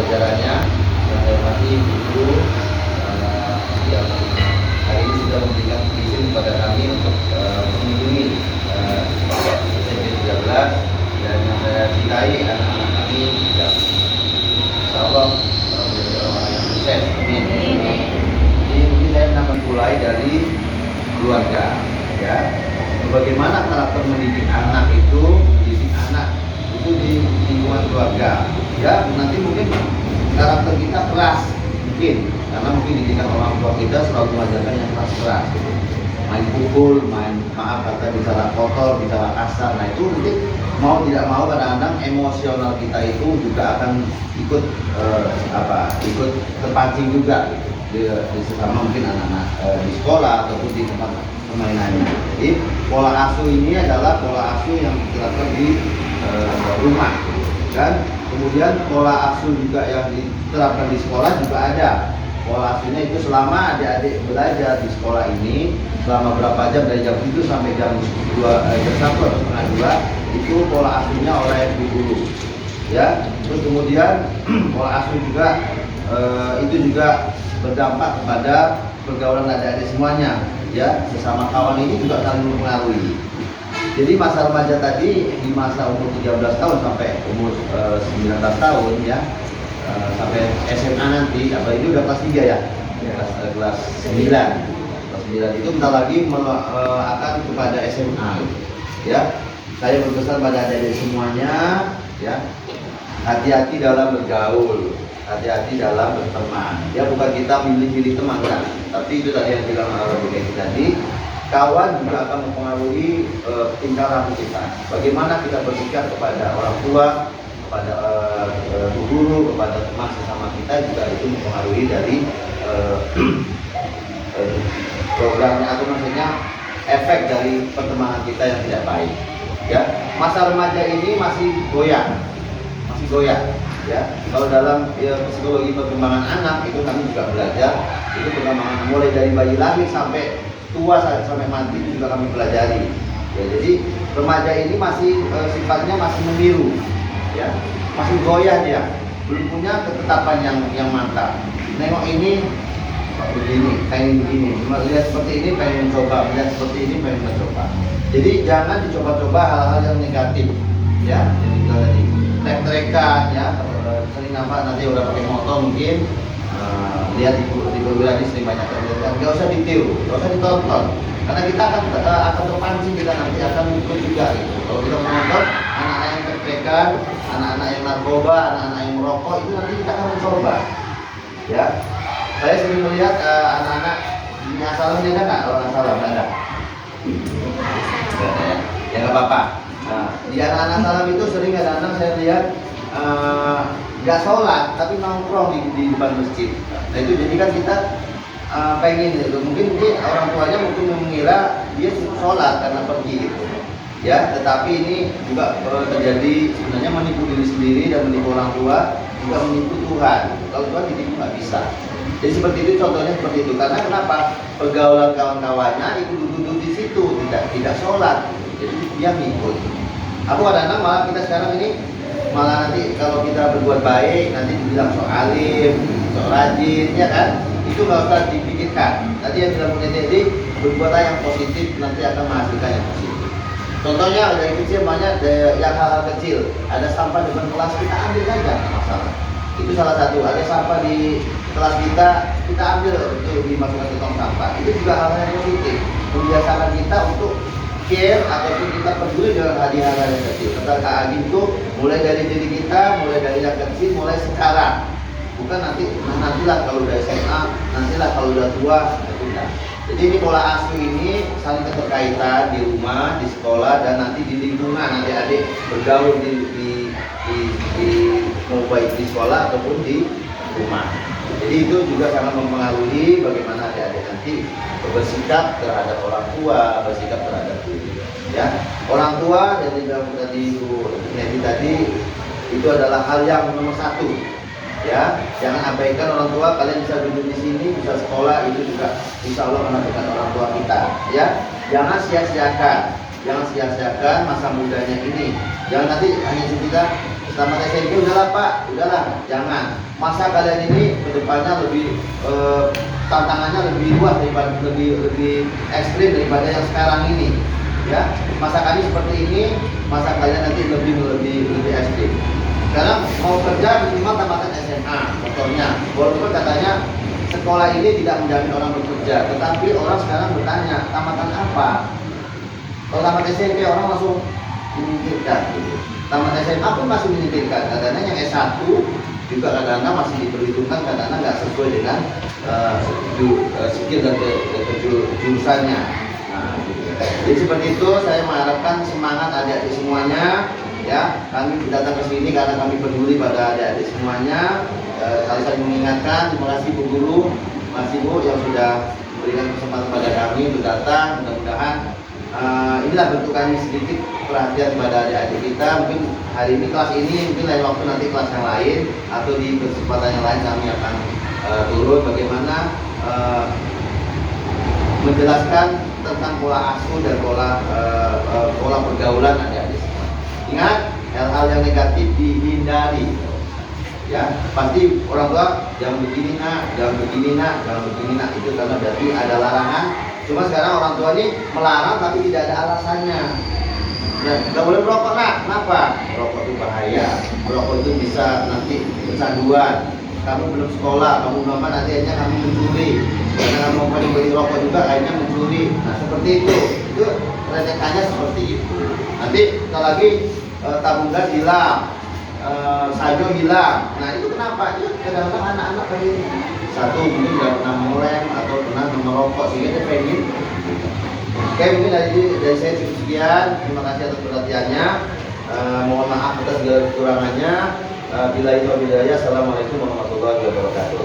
jajarannya yang saya hormati Ibu yang hari ini sudah memberikan izin kepada kami untuk mengunjungi SMP 13, dan yang saya cintai anak-anak kami yang insya Allah menjadi orang-orang yang sukses. Amin. Jadi mungkin saya akan mulai dari keluarga, ya. Bagaimana karakter mendidik anak itu di lingkungan keluarga, ya. Nanti mungkin karakter kita keras, mungkin karena mungkin didikan orang tua kita selalu mengajarkan yang keras, gitu. Main pukul, maaf kata bicara kotor, bicara kasar. Nah itu nanti mau tidak mau kadang-kadang emosional kita itu juga akan ikut ikut terpancing juga, gitu. Di sesama mungkin anak-anak di sekolah ataupun di tempat permainannya. Jadi pola asuh ini adalah pola asuh yang diterapkan di rumah, dan kemudian pola asuh juga yang diterapkan di sekolah juga ada. Pola asuhnya itu selama adik-adik belajar di sekolah ini selama berapa jam, dari jam 7 sampai jam 1 atau setengah 2, itu pola asuhnya oleh guru, ya. Terus kemudian pola asuh juga itu juga berdampak kepada pergaulan adik-adik semuanya, ya. Sesama kawan ini juga saling mempengaruhi. Jadi masa remaja tadi, di masa umur 13 tahun sampai umur 19 tahun, ya, sampai SMA nanti, apa ini udah kelas 3 ya? Kelas 9. Kelas 9 itu bentar lagi akan kepada SMA, ya. Saya berpesan pada adik-adik semuanya, ya, hati-hati dalam bergaul, hati-hati dalam berteman. Ya, bukan kita milih-milih teman, kan? Tapi itu tadi yang bilang Bu Keti tadi, kawan juga akan mempengaruhi tingkah laku kita. Bagaimana kita bersikap kepada orang tua, kepada guru, kepada teman sesama kita, juga itu mempengaruhi dari programnya, atau maksudnya efek dari pertemanan kita yang tidak baik. Ya, masa remaja ini masih goyah, ya. Kalau dalam psikologi perkembangan anak itu kami juga belajar, itu perkembangan mulai dari bayi lahir sampai tua sampai mati itu juga kami pelajari, ya. Jadi remaja ini masih sifatnya masih meniru, ya, masih goyah dia, belum punya ketetapan yang mantap. Nengok ini begini, pengen begini, melihat seperti ini pengen mencoba, melihat seperti ini pengen mencoba. Jadi jangan dicoba-coba hal-hal yang negatif, ya. Jadi tadi trek-trekan, ya, sering nanti udah pakai motor mungkin. Lihat di perwira ini sering banyak terlihat, nggak usah ditiru, nggak usah ditonton, karena kita akan terpancing, kita nanti akan ikut juga, gitu. Kalau kita menonton anak-anak yang tertekan, anak-anak yang narkoba, anak-anak yang merokok, itu nanti kita akan mencoba, ya. Saya sering melihat anak-anak di asalan, ada nggak? Kalau asalan ada, ya nggak apa-apa. Nah, di anak-anak asalan itu sering kadang-kadang saya lihat nggak sholat tapi nongkrong di depan masjid. Nah itu jadi kan kita pengen gitu. Mungkin orang tuanya mungkin mengira dia sholat karena pergi, gitu, ya. Tetapi ini juga terjadi sebenarnya menipu diri sendiri dan menipu orang tua, juga menipu Tuhan. Kalau Tuhan ditipu nggak bisa. Jadi seperti itu, contohnya seperti itu. Karena kenapa? Pergaulan kawan-kawannya itu duduk di situ, tidak sholat, jadi dia ngikut. Aku kadang-kadang malah kita sekarang ini malah nanti kalau kita berbuat baik nanti dibilang sok alim, sok rajin, ya kan? Itu nggak usah dipikirkan. Tadi yang bilang Bu Keti, jadi berbuatlah yang positif, nanti akan menghasilkan yang positif. Contohnya dari kecil banyak yang hal-hal kecil, ada sampah di depan kelas, kita ambil saja, masalah. Itu salah satu. Ada sampah di kelas kita ambil untuk dimasukkan ke tong sampah. Itu juga hal yang positif, membiasakan kita untuk care ataupun kita peduli dengan hadiah-hadiah yang kecil. Kata Kak Agim itu mulai dari diri kita, mulai dari yang kecil, mulai sekarang. Bukan nantilah kalau udah SMA, nantilah kalau udah tua, tidak. Jadi ini pola asuh ini saling keterkaitan di rumah, di sekolah, dan nanti di lingkungan adik-adik bergaul baik di sekolah ataupun di rumah. Jadi itu juga sangat mempengaruhi bagaimana adik-adik nanti bersikap terhadap orang tua, bersikap terhadap guru. Ya, orang tua dan juga tadi Bu Keti tadi itu adalah hal yang nomor satu. Ya, jangan abaikan orang tua. Kalian bisa duduk di sini, bisa sekolah, itu juga insya Allah menambahkan orang tua kita. Ya, jangan sia-siakan masa mudanya ini. Jangan nanti hanya kita tamat SMP udahlah Pak, udahlah, jangan. Masa kalian ini kedepannya lebih tantangannya lebih luas daripada lebih ekstrim daripada yang sekarang ini, ya. Masa kami seperti ini, masa kalian nanti lebih ekstrim. Sekarang mau kerja minimal tamatan SMA, contohnya. Walaupun katanya sekolah ini tidak menjamin orang bekerja, tetapi orang sekarang bertanya tamatan apa. Kalau tamat SMP orang langsung menyingkirkan gitu. Tamat SMA pun masih menyingkirkan. Kadang-kadang yang S1 juga kadang-kadang masih diperhitungkan, kadang-kadang nggak sesuai dengan skill dan jurusannya. Nah, gitu. Jadi seperti itu, saya mengharapkan semangat adik-adik semuanya. Ya, kami datang ke sini karena kami peduli pada adik-adik semuanya. Kali saya mengingatkan, terima kasih Bu Guru, terima kasih Bu yang sudah memberikan kesempatan pada kami untuk datang. Mudah-mudahan inilah bentuk kami sedikit perhatian kepada adik-adik kita. Mungkin hari ini kelas ini, mungkin lain waktu nanti kelas yang lain atau di kesempatan yang lain kami akan turun bagaimana menjelaskan tentang pola asuh dan pola pergaulan adik-adik. Ingat, hal-hal yang negatif dihindari. Ya, pasti orang tua jangan begini nak, jangan begini nak, jangan begini nak, itu karena berarti ada larangan. Cuma sekarang orang tua ini melarang tapi tidak ada alasannya. Ya, nggak boleh merokok nak, kenapa? Merokok itu bahaya, merokok itu bisa nanti kecanduan. Kamu belum sekolah, kamu belum apa, nanti akhirnya kamu mencuri. Karena kamu mau beli rokok juga akhirnya mencuri. Nah seperti itu rentetannya seperti itu. Nanti kalau lagi tabung gas hilang, sajo hilang. Nah itu kenapa? Itu kadang-kadang anak-anak pengen satu mungkin nggak pernah melem atau pernah merokok sehingga dia pengen. Oke, mungkin dari saya sekian. Terima kasih atas perhatiannya. Mohon maaf atas segala kekurangannya. Bila itu, assalamualaikum warahmatullahi wabarakatuh.